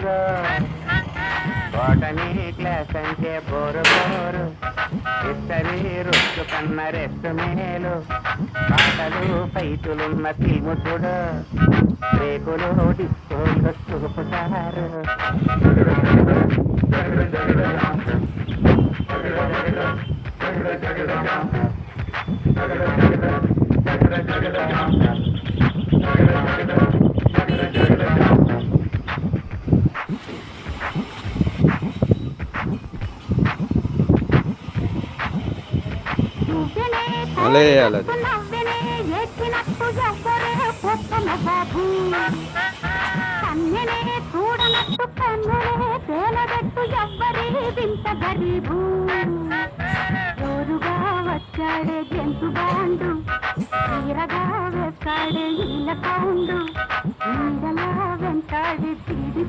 గుర్రు botany class అంటే bore bore ఇస్తరి రొచ్చు కన్న rest మేలు పాటలు ఫైటులున్న తిముతుడు రేకులు డిస్కోలు చూపుతారు చూడనట్టు కన్నులే తేలబెట్టు ఎవ్వరి వింత గరీబు జోరుగా వచ్చాడే జంతు బాండు తీరగా వేస్తాడే ఈల కౌండు నీడలా వెంటాడి తీడి